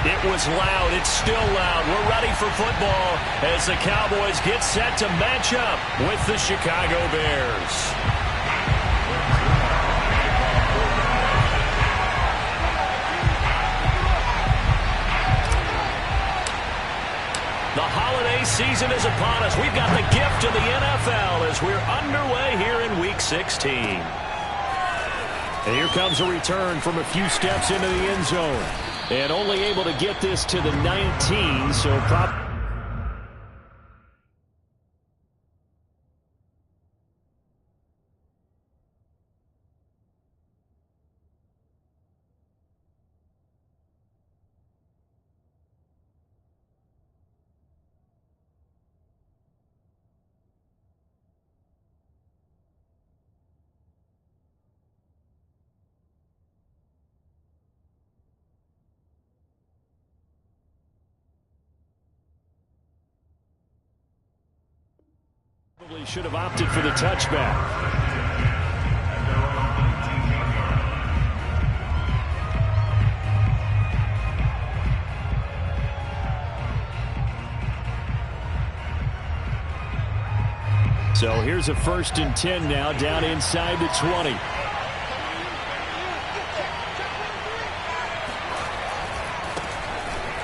It was loud. It's still loud. We're ready for football as the Cowboys get set to match up with the Chicago Bears. The holiday season is upon us. We've got the gift of the NFL as we're underway here in Week 16. And here comes a return from a few steps into the end zone. And only able to get this to the 19, so probably... Probably should have opted for the touchback. So here's a 1st and 10 now, down inside the 20.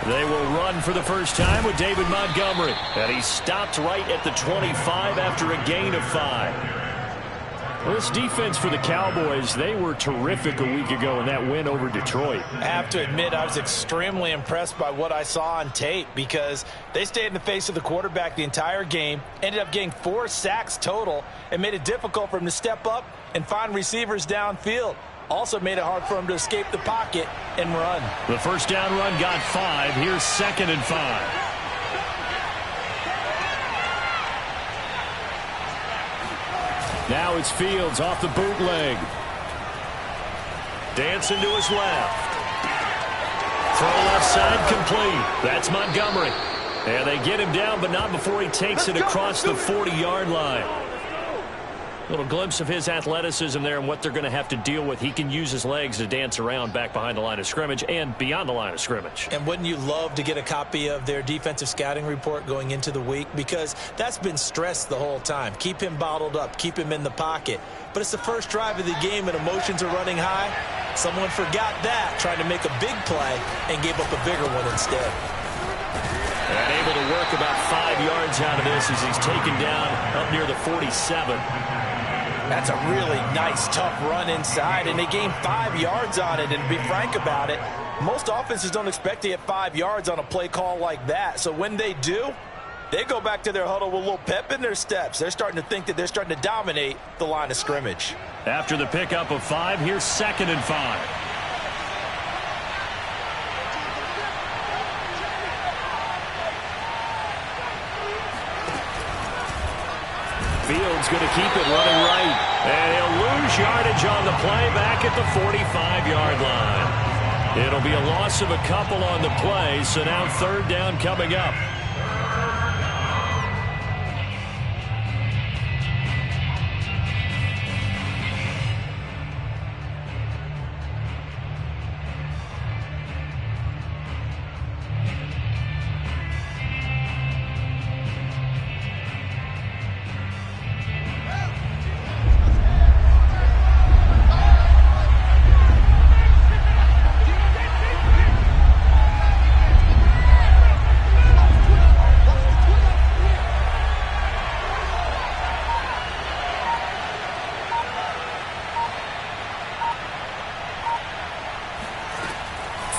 They will run for the first time with David Montgomery. And he stopped right at the 25 after a gain of 5. Well, this defense for the Cowboys, they were terrific a week ago in that win over Detroit. I have to admit, I was extremely impressed by what I saw on tape because they stayed in the face of the quarterback the entire game, ended up getting 4 sacks total, and made it difficult for him to step up and find receivers downfield. Also made it hard for him to escape the pocket and run. The first down run got 5. Here's 2nd and 5. Now it's Fields off the bootleg. Dancing to his left. Throw left side complete. That's Montgomery. And they get him down, but not before he takes it across the 40-yard line. Little glimpse of his athleticism there and what they're going to have to deal with. He can use his legs to dance around back behind the line of scrimmage and beyond the line of scrimmage. And wouldn't you love to get a copy of their defensive scouting report going into the week? Because that's been stressed the whole time. Keep him bottled up. Keep him in the pocket. But it's the first drive of the game and emotions are running high. Someone forgot that, trying to make a big play and gave up a bigger one instead. And able to work about 5 yards out of this as he's taken down up near the 47. That's a really nice, tough run inside, and they gained 5 yards on it. And to be frank about it, most offenses don't expect to get 5 yards on a play call like that. So when they do, they go back to their huddle with a little pep in their steps. They're starting to think that they're starting to dominate the line of scrimmage. After the pickup of 5, here's 2nd and 5. Fields going to keep it running right. And he'll lose yardage on the play back at the 45-yard line. It'll be a loss of a couple on the play, so now 3rd down coming up.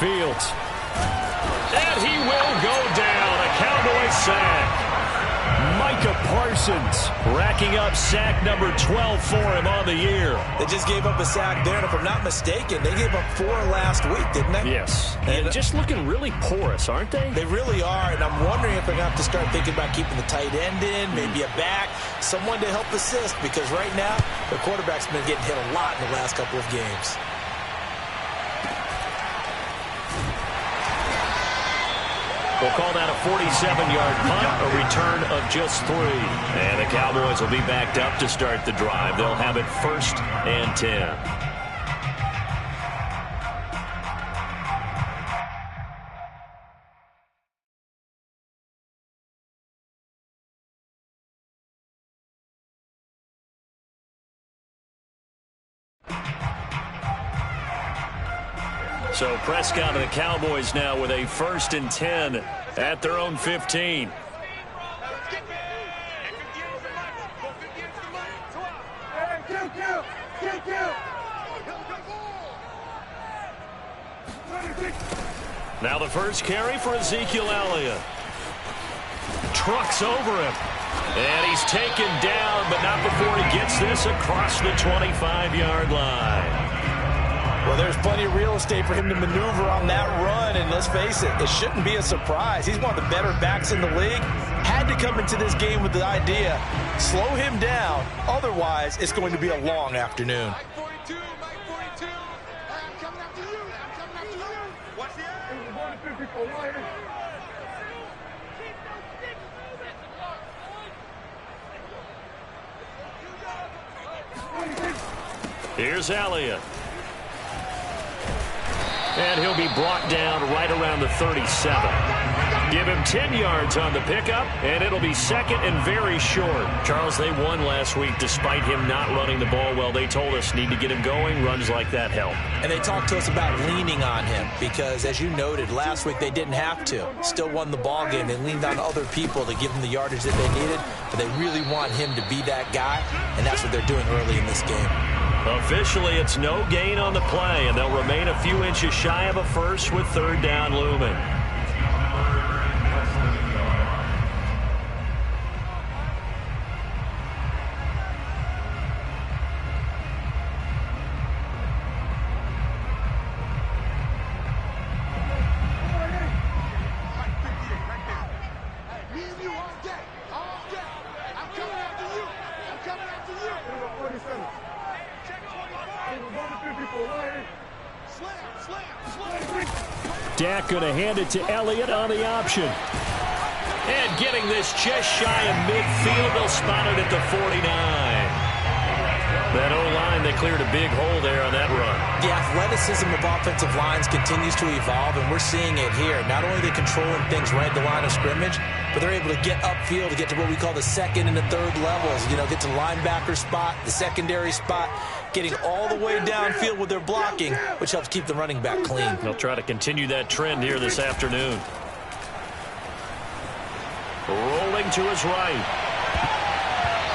Fields. And he will go down. A Cowboy sack. Micah Parsons racking up sack number 12 for him on the year. They just gave up a sack there, and if I'm not mistaken, they gave up 4 last week, didn't they? Yes. And just looking really porous, aren't they? They really are, and I'm wondering if they're going to have to start thinking about keeping the tight end in, maybe a back, someone to help assist, because right now, the quarterback's been getting hit a lot in the last couple of games. We'll call that a 47-yard punt, a return of just 3. And the Cowboys will be backed up to start the drive. They'll have it 1st and 10. So Prescott and the Cowboys now with a 1st and 10 at their own 15. Now the first carry for Ezekiel Elliott. Trucks over him. And he's taken down, but not before he gets this across the 25-yard line. Well, there's plenty of real estate for him to maneuver on that run, and let's face it, it shouldn't be a surprise. He's one of the better backs in the league. Had to come into this game with the idea, slow him down, otherwise it's going to be a long afternoon. Here's Elliott. And he'll be brought down right around the 37. Give him 10 yards on the pickup, and it'll be 2nd and very short. Charles, they won last week despite him not running the ball well. They told us need to get him going. Runs like that help. And they talked to us about leaning on him because, as you noted, last week they didn't have to. Still won the ball game. They leaned on other people to give them the yardage that they needed, but they really want him to be that guy, and that's what they're doing early in this game. Officially, it's no gain on the play, and they'll remain a few inches shy of a first with 3rd down looming. Dak going to hand it to Elliott on the option. And getting this just shy of midfield, they'll spot it at the 49. That O-line, they cleared a big hole there on that run. The athleticism of offensive lines continues to evolve, and we're seeing it here. Not only are they controlling things right at the line of scrimmage, but they're able to get upfield to get to what we call the 2nd and the 3rd levels. You know, get to linebacker spot, the secondary spot, getting all the way downfield with their blocking, which helps keep the running back clean. They'll try to continue that trend here this afternoon. Rolling to his right.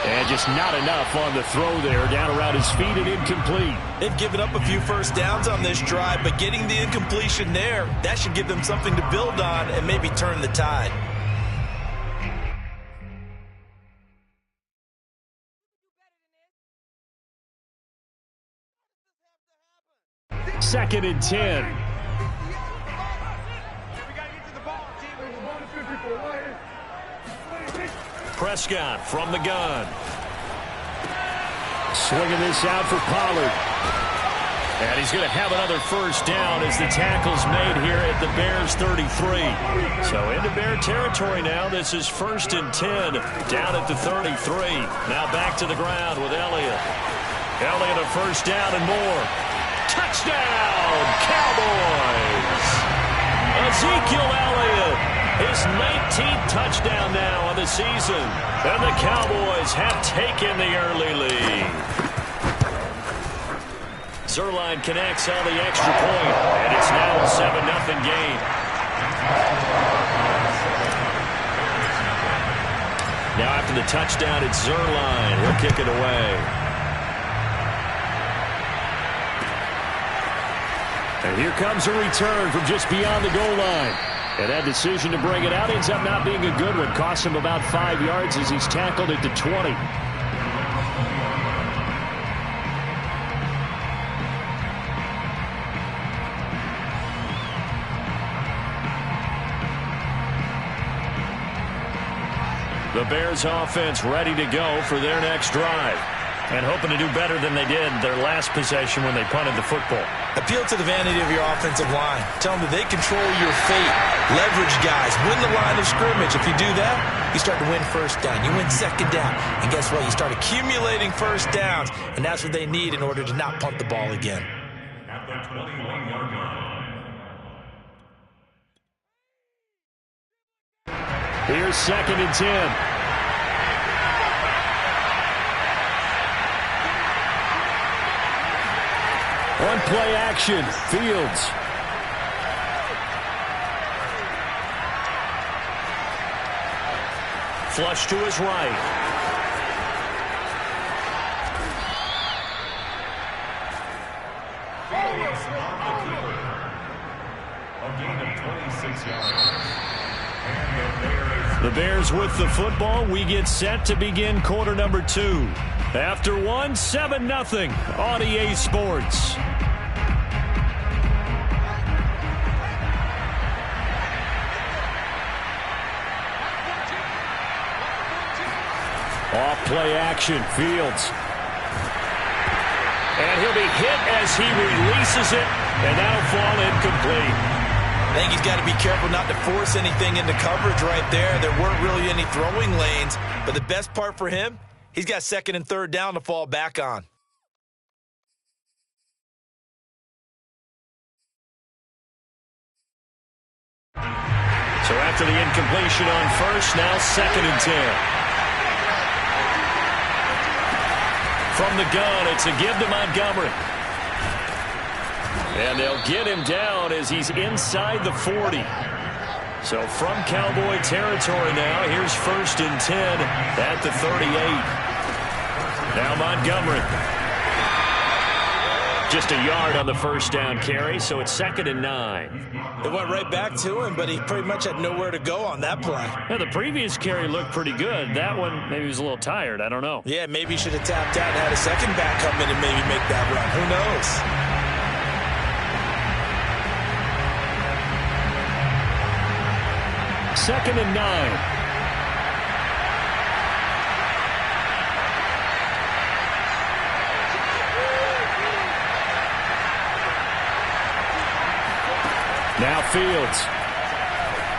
And just not enough on the throw there. Down around his feet and incomplete. They've given up a few first downs on this drive, but getting the incompletion there, that should give them something to build on and maybe turn the tide. Second and 10. Prescott from the gun. Swinging this out for Pollard. And he's going to have another first down as the tackle's made here at the Bears 33. So into Bear territory now. This is 1st and 10 down at the 33. Now back to the ground with Elliott. Elliott a first down and more. Touchdown, Cowboys! Ezekiel Elliott, his 19th touchdown now on the season. And the Cowboys have taken the early lead. Zerline connects on the extra point, and it's now a 7-0 game. Now after the touchdown, it's Zerline. He'll kick it away. And here comes a return from just beyond the goal line. And that decision to bring it out ends up not being a good one. Costs him about 5 yards as he's tackled at the 20. The Bears offense ready to go for their next drive. And hoping to do better than they did their last possession when they punted the football. Appeal to the vanity of your offensive line. Tell them that they control your fate. Leverage guys. Win the line of scrimmage. If you do that, you start to win first down. You win second down. And guess what? You start accumulating first downs. And that's what they need in order to not punt the ball again. Here's 2nd and 10. One play action. Fields flush to his right. The Bears with the football. We get set to begin quarter number 2. After one, 7-0 on EA Sports. Off play action, Fields. And he'll be hit as he releases it, and that'll fall incomplete. I think he's got to be careful not to force anything into coverage right there. There weren't really any throwing lanes, but the best part for him, he's got second and third down to fall back on. So after the incompletion on first, now second and 10. From the gun, it's a give to Montgomery. And they'll get him down as he's inside the 40. So from Cowboy territory now, here's first and 10 at the 38. Now Montgomery. Just a yard on the first down carry, so it's second and 9. It went right back to him, but he pretty much had nowhere to go on that play. Yeah, the previous carry looked pretty good. That one, maybe he was a little tired. I don't know. Yeah, maybe he should have tapped out and had a second back come in and maybe make that run. Who knows? Second and 9. Now Fields.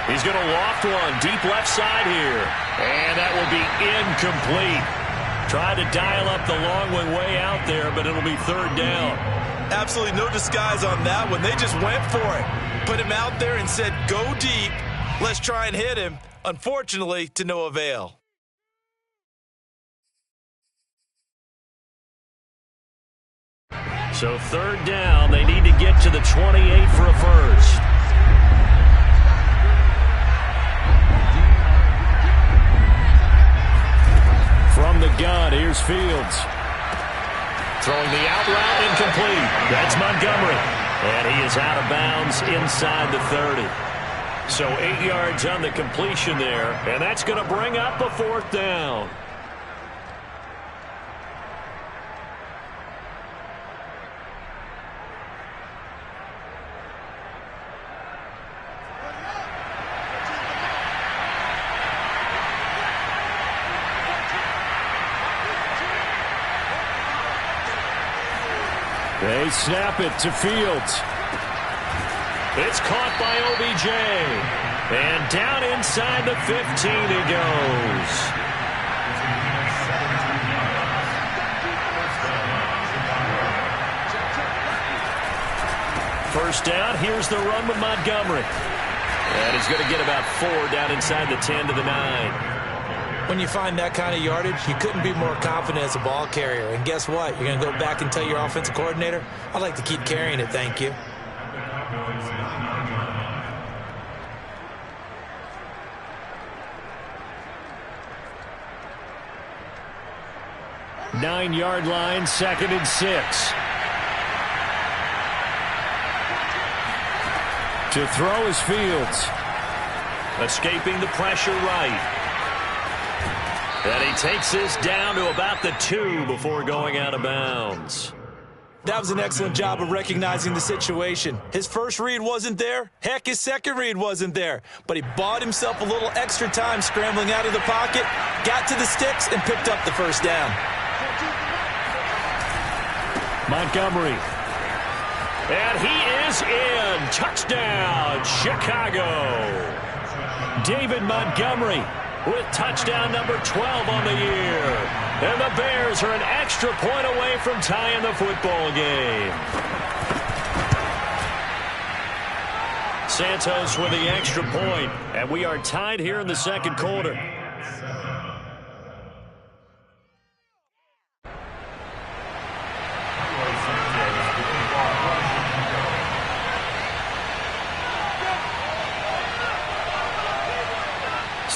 He's going to loft one deep left side here. And that will be incomplete. Tried to dial up the long one way out there, but it'll be third down. Absolutely no disguise on that one. They just went for it. Put him out there and said, go deep. Let's try and hit him. Unfortunately, to no avail. So third down, they need to get to the 28 for a first. From the gun, here's Fields. Throwing the out route, incomplete. That's Montgomery. And he is out of bounds inside the 30. So 8 yards on the completion there, and that's going to bring up a fourth down. They snap it to Fields. It's caught by OBJ. And down inside the 15 he goes. First down, here's the run with Montgomery. And he's going to get about 4 down inside the 10 to the 9. When you find that kind of yardage, you couldn't be more confident as a ball carrier. And guess what? You're going to go back and tell your offensive coordinator, I'd like to keep carrying it, thank you. Nine-yard line, second and 6. To throw is Fields. Escaping the pressure right. And he takes this down to about the 2 before going out of bounds. That was an excellent job of recognizing the situation. His first read wasn't there. Heck, his second read wasn't there. But he bought himself a little extra time scrambling out of the pocket, got to the sticks, and picked up the first down. Montgomery. And he is in. Touchdown, Chicago. David Montgomery with touchdown number 12 on the year. And the Bears are an extra point away from tying the football game. Santos with the extra point, and we are tied here in the second quarter.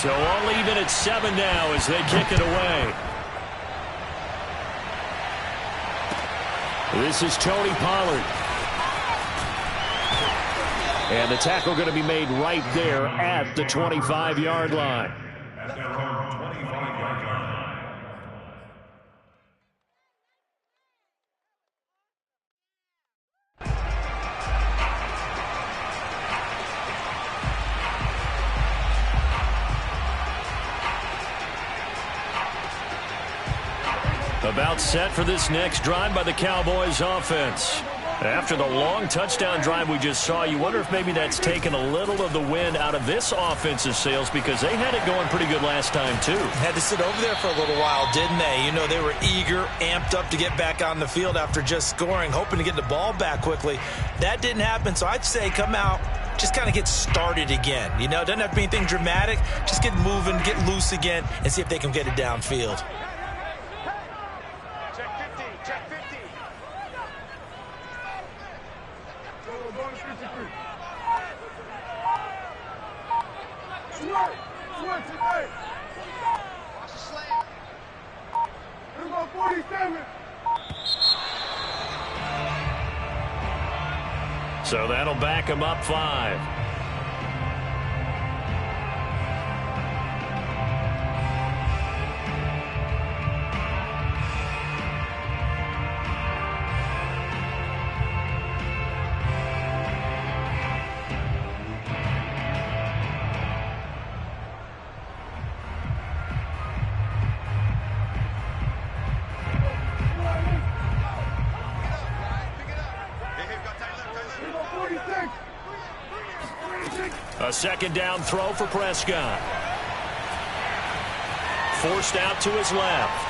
So all even at 7 now as they kick it away. This is Tony Pollard. And the tackle going to be made right there at the 25-yard line. About set for this next drive by the Cowboys offense. After the long touchdown drive we just saw, you wonder if maybe that's taken a little of the wind out of this offensive sails because they had it going pretty good last time too. Had to sit over there for a little while, didn't they? You know, they were eager, amped up to get back on the field after just scoring, hoping to get the ball back quickly. That didn't happen, so I'd say come out, just kind of get started again. You know, it doesn't have to be anything dramatic. Just get moving, get loose again, and see if they can get it downfield. So that'll back him up 5. A second down throw for Prescott. Forced out to his left.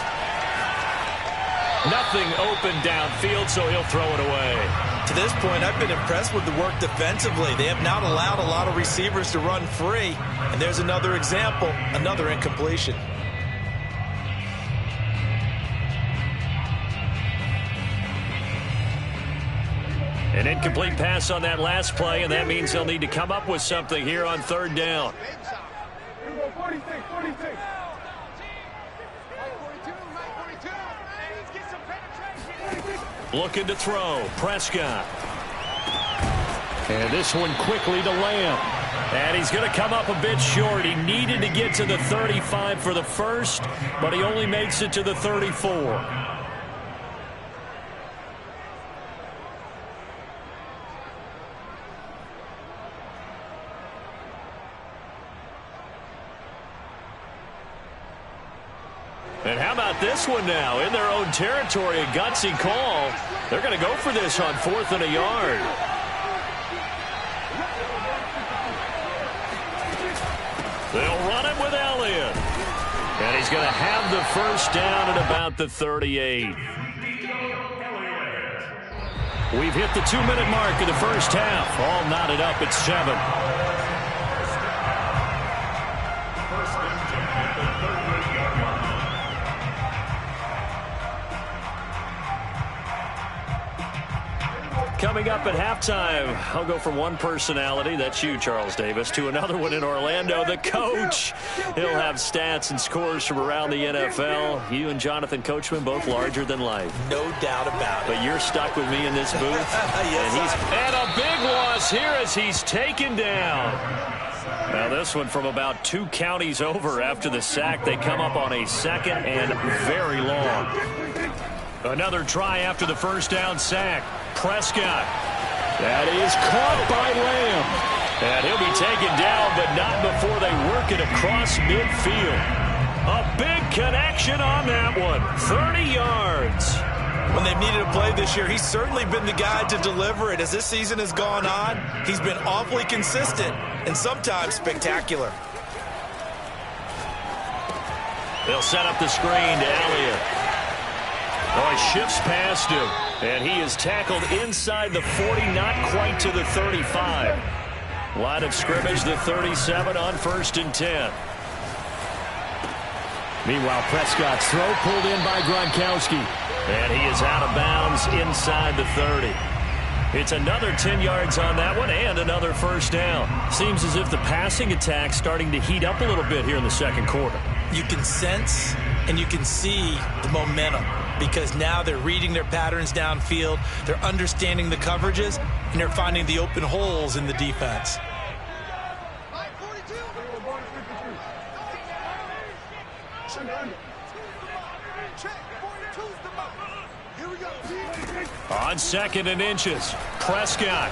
Nothing open downfield, so he'll throw it away. To this point, I've been impressed with the work defensively. They have not allowed a lot of receivers to run free. And there's another example, another incompletion. An incomplete pass on that last play, and that means they'll need to come up with something here on third down. Looking to throw. Prescott. And this one quickly to Lamb. And he's going to come up a bit short. He needed to get to the 35 for the first, but he only makes it to the 34. And how about this one now? In their own territory, a gutsy call. They're going to go for this on 4th and a yard. They'll run it with Elliott. And he's going to have the first down at about the 38. We've hit the 2-minute mark of the first half. All knotted up at 7. Coming up at halftime, I'll go from one personality, that's you, Charles Davis, to another one in Orlando, the coach. He'll have stats and scores from around the NFL. You and Jonathan Coachman, both larger than life. No doubt about it. But you're stuck with me in this booth. Yes, and a big loss here as he's taken down. Now this one from about 2 counties over after the sack. They come up on a second and very long. Another try after the first down sack. Prescott. That is caught by Lamb. And he'll be taken down, but not before they work it across midfield. A big connection on that one. 30 yards. When they've needed a play this year, he's certainly been the guy to deliver it. As this season has gone on, he's been awfully consistent and sometimes spectacular. They'll set up the screen to Elliott. Oh, he shifts past him, and he is tackled inside the 40, not quite to the 35. Line of scrimmage, the 37 on 1st and 10. Meanwhile, Prescott's throw pulled in by Gronkowski, and he is out of bounds inside the 30. It's another 10 yards on that one and another first down. Seems as if the passing attack's starting to heat up a little bit here in the second quarter. You can sense and you can see the momentum because now they're reading their patterns downfield, they're understanding the coverages, and they're finding the open holes in the defense. On 2nd and inches, Prescott.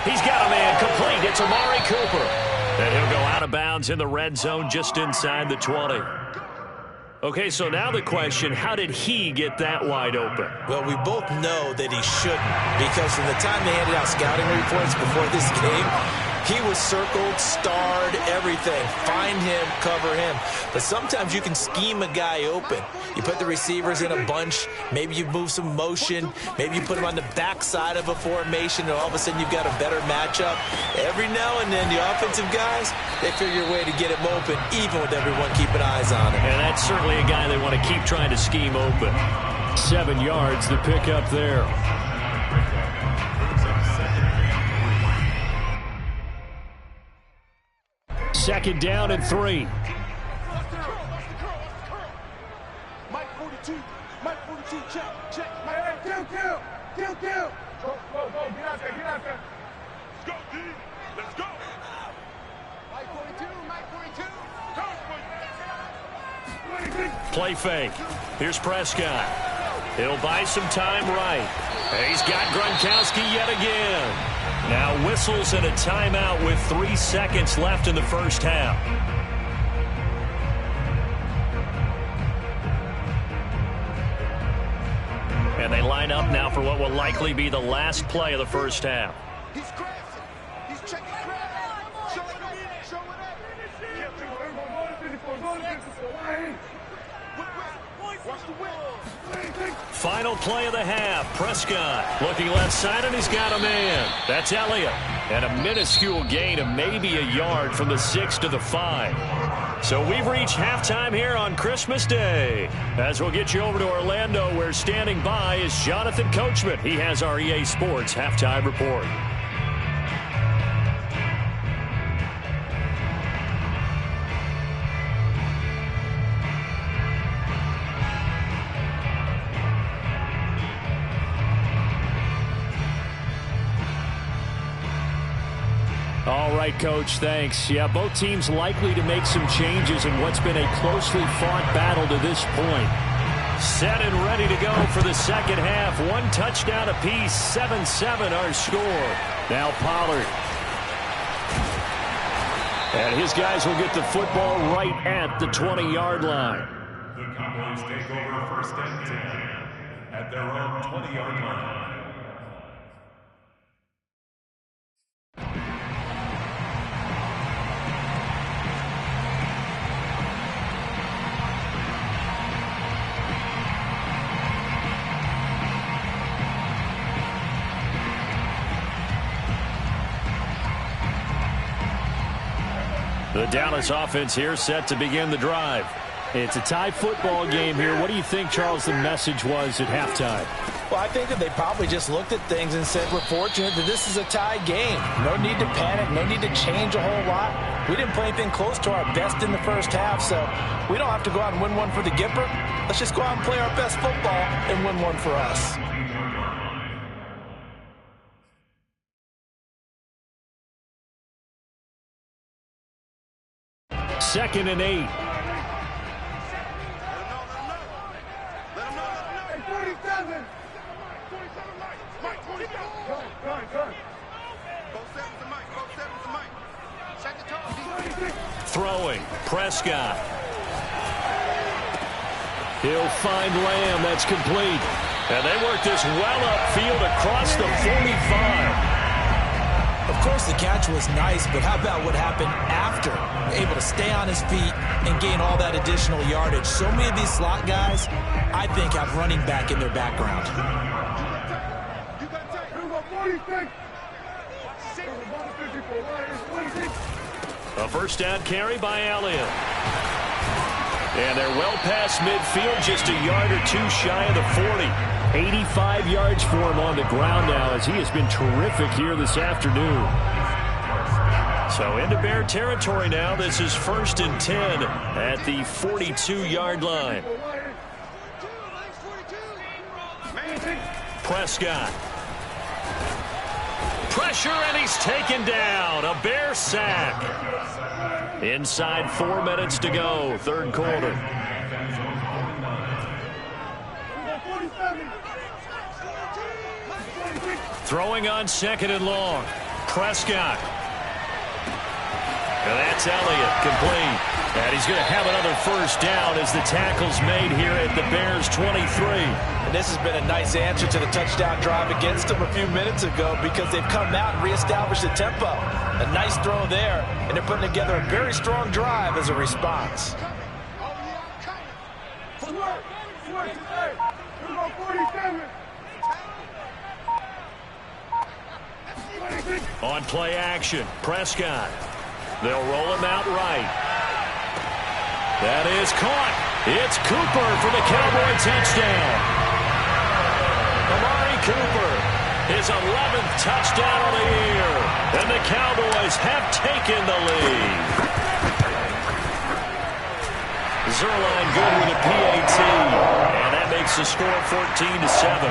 He's got a man complete. It's Amari Cooper. And he'll go out of bounds in the red zone just inside the 20. Okay, so now the question, how did he get that wide open? Well, we both know that he shouldn't because from the time they handed out scouting reports before this game, he was circled, starred, everything. Find him, cover him. But sometimes you can scheme a guy open. You put the receivers in a bunch. Maybe you move some motion. Maybe you put him on the backside of a formation, and all of a sudden you've got a better matchup. Every now and then, the offensive guys, they figure a way to get him open, even with everyone keeping eyes on him. And that's certainly a guy they want to keep trying to scheme open. 7 yards, the pickup there. Second down and 3. Mike 42, check. Mike, kill. Go, get out there. Let's go, D. Let's go. Mike 42. Play fake. Here's Prescott. He'll buy some time right. And he's got Gronkowski yet again. Now whistles and a timeout with 3 seconds left in the first half. And they line up now for what will likely be the last play of the first half. He's crashing. He's checking crash. Show it up. Watch the whip. Final play of the half. Prescott looking left side, and he's got a man. That's Elliott. And a minuscule gain of maybe a yard from the 6 to the 5. So we've reached halftime here on Christmas Day. As we'll get you over to Orlando, where standing by is Jonathan Coachman. He has our EA Sports halftime report. All right, Coach, thanks. Yeah, both teams likely to make some changes in what's been a closely fought battle to this point. Set and ready to go for the second half. 1 touchdown apiece, 7-7 our score. Now Pollard. And his guys will get the football right at the 20-yard line. The Cowboys take over 1st and 10 at their own 20-yard line. The Dallas offense here set to begin the drive. It's a tie football game here. What do you think, Charles, the message was at halftime? Well, I think that they probably just looked at things and said, we're fortunate that this is a tie game. No need to panic. No need to change a whole lot. We didn't play anything close to our best in the first half, so we don't have to go out and win one for the Gipper. Let's just go out and play our best football and win one for us. Second and 8. Throwing, Prescott. He'll find Lamb. That's complete. And they work this well upfield across the 45. Of course, the catch was nice, but how about what happened after? Able to stay on his feet and gain all that additional yardage. So many of these slot guys, I think, have running back in their background. A first down carry by Elliott. And they're well past midfield, just a yard or two shy of the 40. 85 yards for him on the ground now, as he has been terrific here this afternoon. So into Bear territory now. This is 1st and 10 at the 42-yard line. Prescott. Pressure, and he's taken down. A Bear sack. Inside 4 minutes to go, third quarter. Throwing on 2nd and long. Prescott. And that's Elliott, complete. And he's going to have another first down as the tackle's made here at the Bears' 23. And this has been a nice answer to the touchdown drive against them a few minutes ago, because they've come out and reestablished the tempo. A nice throw there, and they're putting together a very strong drive as a response. On play action, Prescott. They'll roll him out right. That is caught. It's Cooper for the Cowboy touchdown. Amari Cooper, his 11th touchdown of the year. And the Cowboys have taken the lead. Zerline good with a PAT. And that makes the score 14-7.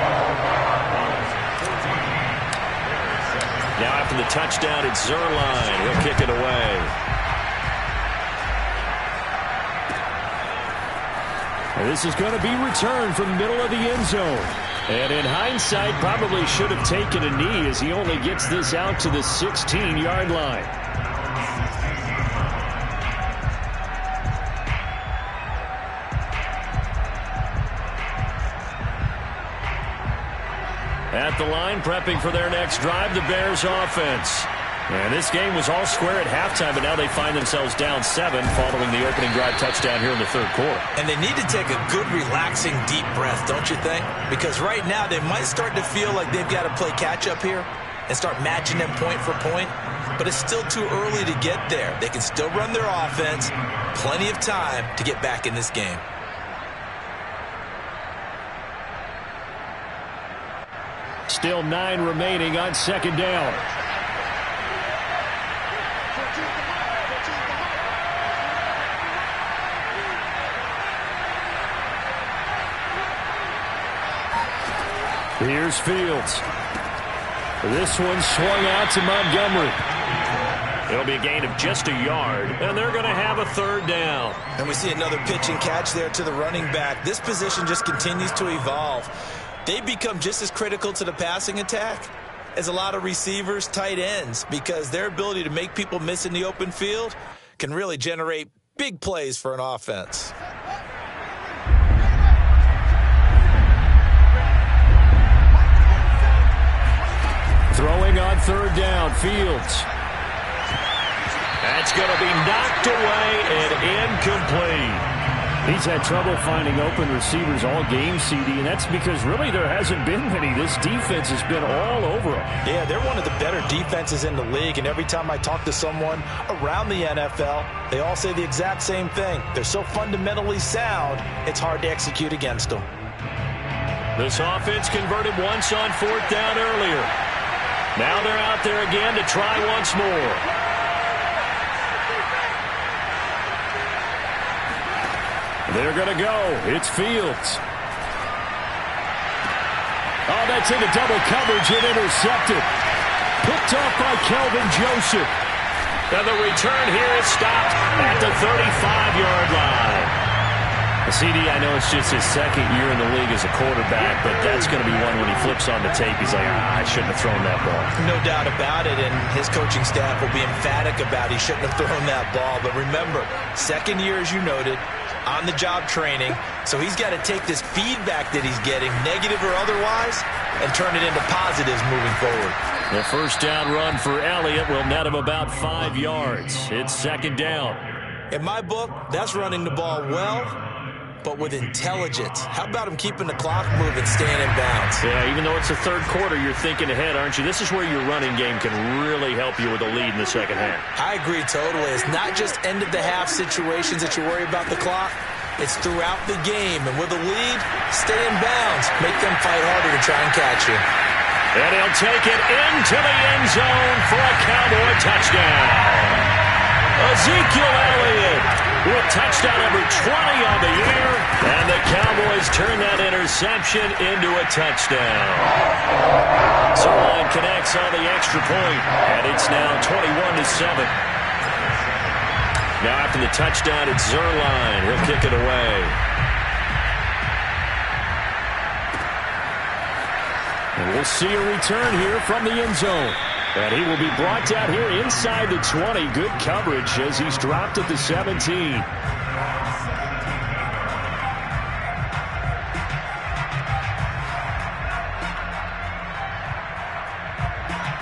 Now after the touchdown, it's Zerline. He'll kick it away. And this is going to be returned from the middle of the end zone. And in hindsight, probably should have taken a knee, as he only gets this out to the 16-yard line. At the line, prepping for their next drive, the Bears offense. And this game was all square at halftime, but now they find themselves down 7 following the opening drive touchdown here in the third quarter. And they need to take a good, relaxing, deep breath, don't you think? Because right now they might start to feel like they've got to play catch-up here and start matching them point for point. But it's still too early to get there. They can still run their offense. Plenty of time to get back in this game. Still 9 remaining on 2nd down. Here's Fields. This one swung out to Montgomery. It'll be a gain of just a yard, and they're going to have a 3rd down. And we see another pitch and catch there to the running back. This position just continues to evolve. They become just as critical to the passing attack as a lot of receivers, tight ends, because their ability to make people miss in the open field can really generate big plays for an offense. Throwing on 3rd down, Fields. That's going to be knocked away and incomplete. He's had trouble finding open receivers all game, CD, and that's because really there hasn't been many. This defense has been all over them. Yeah, they're one of the better defenses in the league, and every time I talk to someone around the NFL, they all say the exact same thing. They're so fundamentally sound, it's hard to execute against them. This offense converted once on 4th down earlier. Now they're out there again to try once more. They're going to go. It's Fields. Oh, that's into double coverage and intercepted. Picked off by Kelvin Joseph. And the return here is stopped at the 35-yard line. CD, I know it's just his 2nd year in the league as a quarterback, but that's going to be one when he flips on the tape. He's like, I shouldn't have thrown that ball. No doubt about it, and his coaching staff will be emphatic about he shouldn't have thrown that ball. But remember, 2nd year, as you noted, on-the-job training, so he's got to take this feedback that he's getting, negative or otherwise, and turn it into positives moving forward. The first down run for Elliott will net him about 5 yards. It's 2nd down. In my book, that's running the ball well, but with intelligence. How about him keeping the clock moving, staying in bounds? Yeah, even though it's the third quarter, you're thinking ahead, aren't you? This is where your running game can really help you with a lead in the second half. I agree totally. It's not just end-of-the-half situations that you worry about the clock. It's throughout the game, and with a lead, stay in bounds. Make them fight harder to try and catch you. And he'll take it into the end zone for a Cowboy touchdown. Ezekiel Elliott with touchdown number 20 on the year, and the Cowboys turn that interception into a touchdown. Zerline connects on the extra point, and it's now 21-7. Now after the touchdown, it's Zerline. He'll kick it away. And we'll see a return here from the end zone. And he will be brought down here inside the 20. Good coverage as he's dropped at the 17.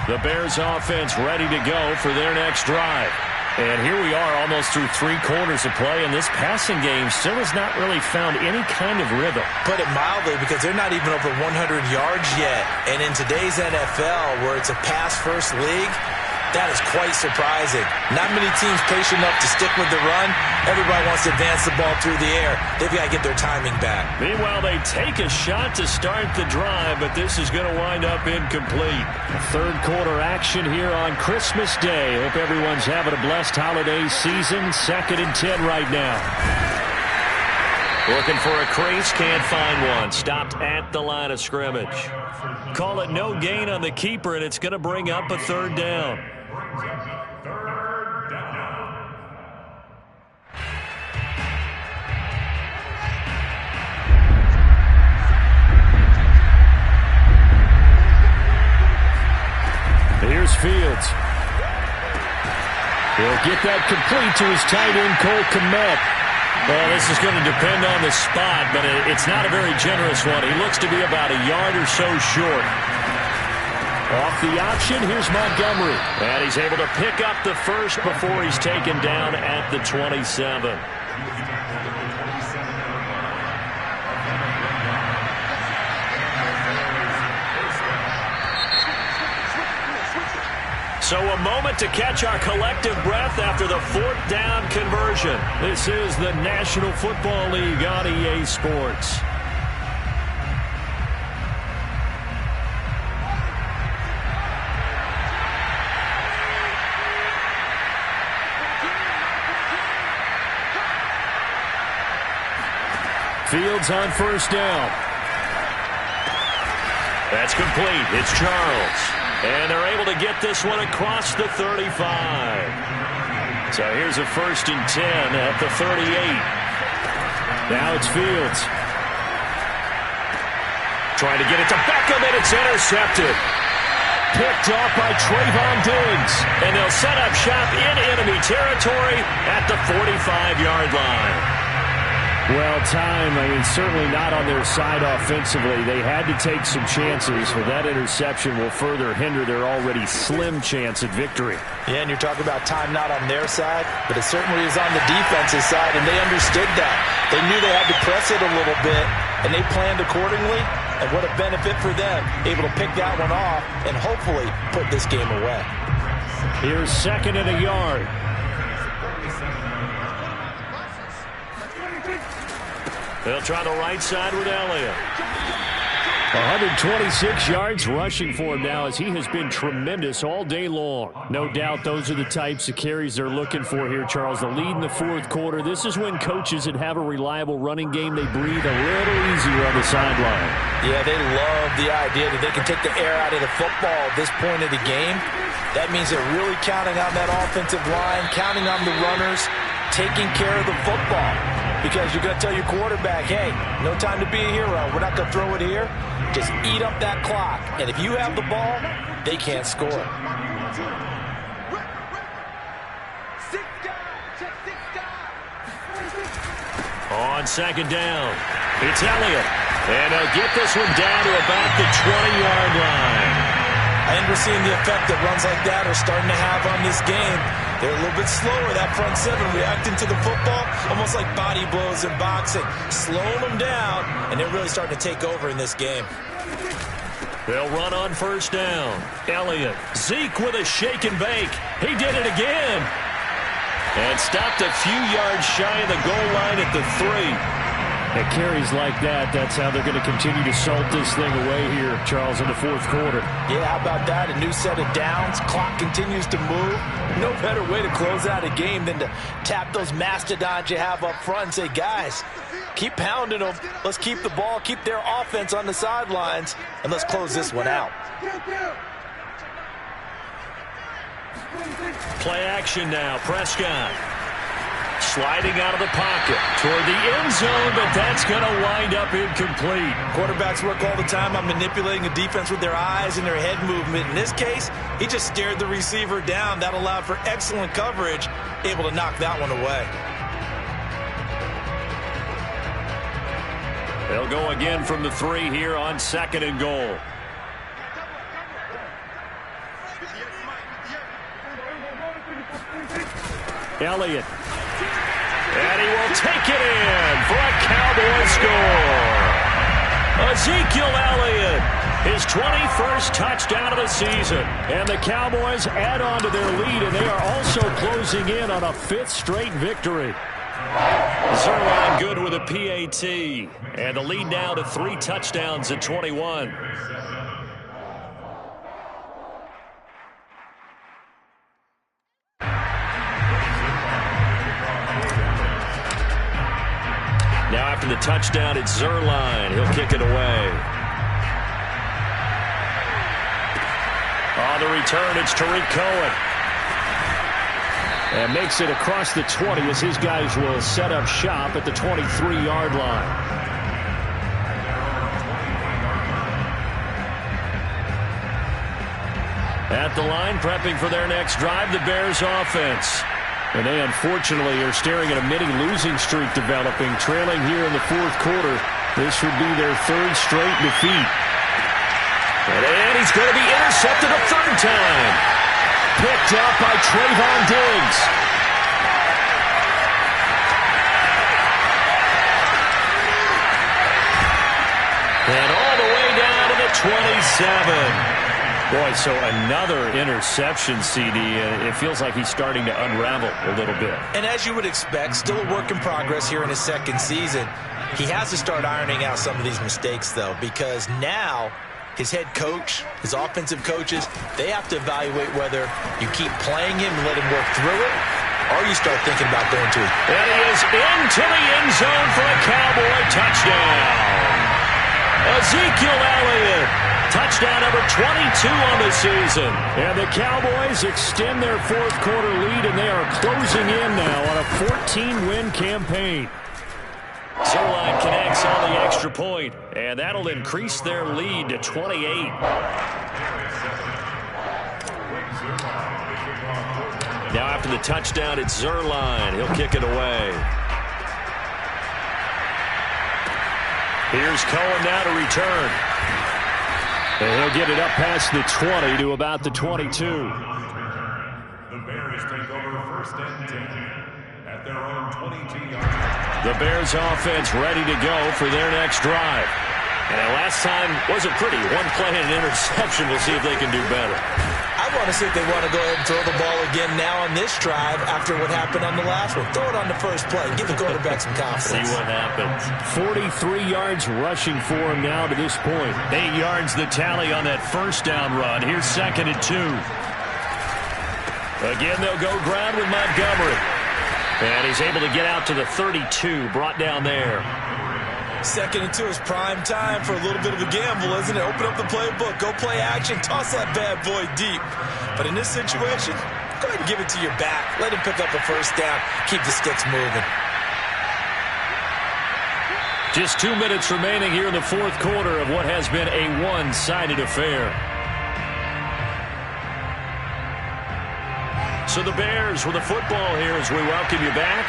The Bears offense ready to go for their next drive. And here we are almost through 3 quarters of play, and this passing game still has not really found any kind of rhythm. Put it mildly, because they're not even over 100 yards yet. And in today's NFL, where it's a pass-first league, that is quite surprising. Not many teams patient enough to stick with the run. Everybody wants to advance the ball through the air. They've got to get their timing back. Meanwhile, they take a shot to start the drive, but this is going to wind up incomplete. Third quarter action here on Christmas Day. Hope everyone's having a blessed holiday season. 2nd and 10 right now. Looking for a crease, can't find one. Stopped at the line of scrimmage. Call it no gain on the keeper, and it's going to bring up a 3rd down. Here's Fields. He'll get that complete to his tight end, Cole Kmet. Well, this is going to depend on the spot, but it's not a very generous one. He looks to be about a yard or so short. Off the option, here's Montgomery. And he's able to pick up the first before he's taken down at the 27. So a moment to catch our collective breath after the 4th down conversion. This is the National Football League on EA Sports. Fields on 1st down. That's complete. It's Charles. And they're able to get this one across the 35. So here's a 1st and 10 at the 38. Now it's Fields. Trying to get it to Beckham, and it's intercepted. Picked off by Trayvon Diggs. And they'll set up shop in enemy territory at the 45-yard line. Well, certainly not on their side offensively. They had to take some chances, but that interception will further hinder their already slim chance at victory. Yeah, and you're talking about time not on their side, but it certainly is on the defense's side, and they understood that. They knew they had to press it a little bit, and they planned accordingly, and what a benefit for them, able to pick that one off and hopefully put this game away. Here's 2nd and a yard. They'll try the right side with Elliott. 126 yards rushing for him now, as he has been tremendous all day long. No doubt those are the types of carries they're looking for here, Charles. The lead in the 4th quarter. This is when coaches that have a reliable running game, they breathe a little easier on the sideline. Yeah, they love the idea that they can take the air out of the football at this point of the game. That means they're really counting on that offensive line, counting on the runners, taking care of the football. Because you're going to tell your quarterback, hey, no time to be a hero. We're not going to throw it here. Just eat up that clock. And if you have the ball, they can't score. On 2nd down, it's Elliott. And they'll get this one down to about the 20-yard line. And we're seeing the effect that runs like that are starting to have on this game. They're a little bit slower, that front 7, reacting to the football, almost like body blows in boxing, slowing them down, and they're really starting to take over in this game. They'll run on 1st down. Elliott. Zeke with a shake and bake. He did it again. And stopped a few yards shy of the goal line at the 3. At carries like that, that's how they're going to continue to salt this thing away here, Charles, in the fourth quarter. Yeah, how about that? A new set of downs. Clock continues to move. No better way to close out a game than to tap those mastodons you have up front and say, guys, keep pounding them. Let's keep the ball, keep their offense on the sidelines, and let's close this one out. Play action now. Prescott sliding out of the pocket toward the end zone, but that's going to wind up incomplete. Quarterbacks work all the time on manipulating a defense with their eyes and their head movement. In this case, he just stared the receiver down. That allowed for excellent coverage, able to knock that one away. They'll go again from the 3 here on 2nd and goal. Elliott. And he will take it in for a Cowboy score. Ezekiel Elliott, his 21st touchdown of the season. And the Cowboys add on to their lead, and they are also closing in on a 5th straight victory. Zerline good with a PAT. And the lead now to 3 touchdowns at 21. Now after the touchdown, it's Zerline. He'll kick it away. On the return, it's Tariq Cohen. And makes it across the 20 as his guys will set up shop at the 23-yard line. At the line, prepping for their next drive, the Bears offense. And they unfortunately are staring at a mini losing streak developing, trailing here in the fourth quarter. This would be their 3rd straight defeat. And he's going to be intercepted a 3rd time. Picked up by Trayvon Diggs. And all the way down to the 27. Boy, so another interception, CD. It feels like he's starting to unravel a little bit. And as you would expect, still a work in progress here in his 2nd season. He has to start ironing out some of these mistakes, though, because now his head coach, his offensive coaches, they have to evaluate whether you keep playing him and let him work through it, or you start thinking about going to it. And he is into the end zone for a Cowboy touchdown. Ezekiel Elliott. Touchdown number 22 on the season. And the Cowboys extend their fourth quarter lead, and they are closing in now on a 14-win campaign. Zerline connects on the extra point, and that'll increase their lead to 28. Now after the touchdown, it's Zerline. He'll kick it away. Here's Cohen now to return. And he'll get it up past the 20 to about the 22. The Bears take over 1st and 10 at their own 22-yard. The Bears offense ready to go for their next drive. And last time wasn't pretty. 1 play and an interception. We'll see if they can do better. I want to see if they want to go ahead and throw the ball again now on this drive after what happened on the last one. Throw it on the first play. Give the quarterback some confidence. See what happens. 43 yards rushing for him now to this point. 8 yards the tally on that first down run. Here's 2nd and 2. Again, they'll go ground with Montgomery. And he's able to get out to the 32, brought down there. 2nd and 2 is prime time for a little bit of a gamble, isn't it? Open up the playbook, go play action, toss that bad boy deep. But in this situation, go ahead and give it to your back. Let him pick up a 1st down, keep the sticks moving. Just 2 minutes remaining here in the fourth quarter of what has been a one-sided affair. So the Bears with the football here as we welcome you back.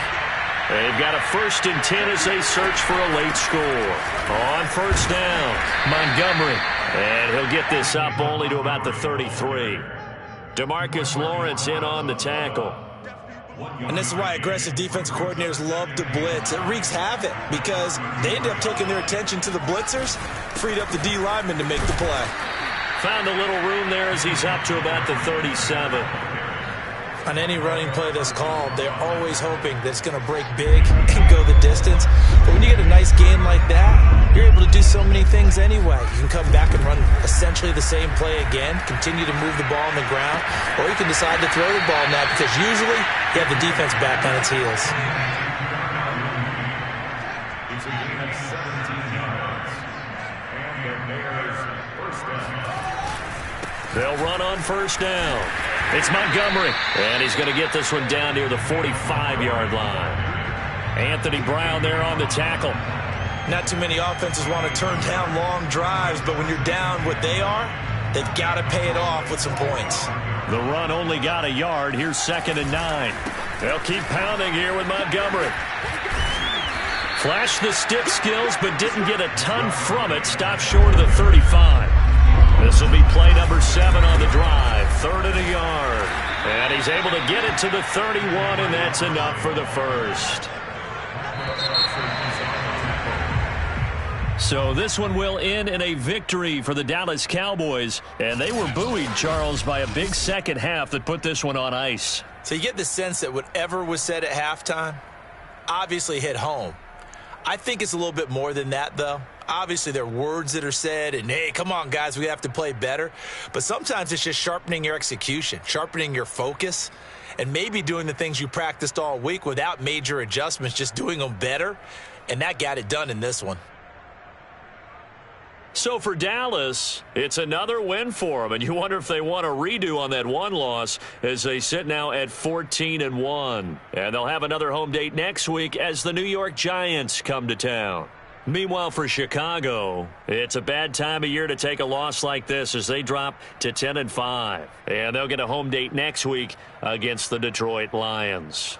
They've got a 1st and 10 as they search for a late score. On 1st down, Montgomery. And he'll get this up only to about the 33. DeMarcus Lawrence in on the tackle. And this is why aggressive defensive coordinators love to blitz. It wreaks havoc because they end up taking their attention to the blitzers, freed up the D lineman to make the play. Found a little room there as he's up to about the 37. On any running play that's called, they're always hoping that it's going to break big and go the distance. But when you get a nice gain like that, you're able to do so many things anyway. You can come back and run essentially the same play again, continue to move the ball on the ground, or you can decide to throw the ball now because usually you have the defense back on its heels. It's a gain of 17 yards. And the Bears first down. They'll run on first down. It's Montgomery, and he's going to get this one down near the 45-yard line. Anthony Brown there on the tackle. Not too many offenses want to turn down long drives, but when you're down what they are, they've got to pay it off with some points. The run only got a yard. Here's 2nd and 9. They'll keep pounding here with Montgomery. Flashed the stick skills, but didn't get a ton from it. Stopped short of the 35. This will be play number 7 on the drive. 3rd and a yard. And he's able to get it to the 31, and that's enough for the first. So this one will end in a victory for the Dallas Cowboys. And they were buoyed, Charles, by a big second half that put this one on ice. So you get the sense that whatever was said at halftime obviously hit home. I think it's a little bit more than that, though. Obviously, there are words that are said, and, hey, come on, guys, we have to play better. But sometimes it's just sharpening your execution, sharpening your focus, and maybe doing the things you practiced all week without major adjustments, just doing them better. And that got it done in this one. So for Dallas, it's another win for them, and you wonder if they want a redo on that one loss as they sit now at 14-1. And they'll have another home date next week as the New York Giants come to town. Meanwhile, for Chicago, it's a bad time of year to take a loss like this as they drop to 10-5. And they'll get a home date next week against the Detroit Lions.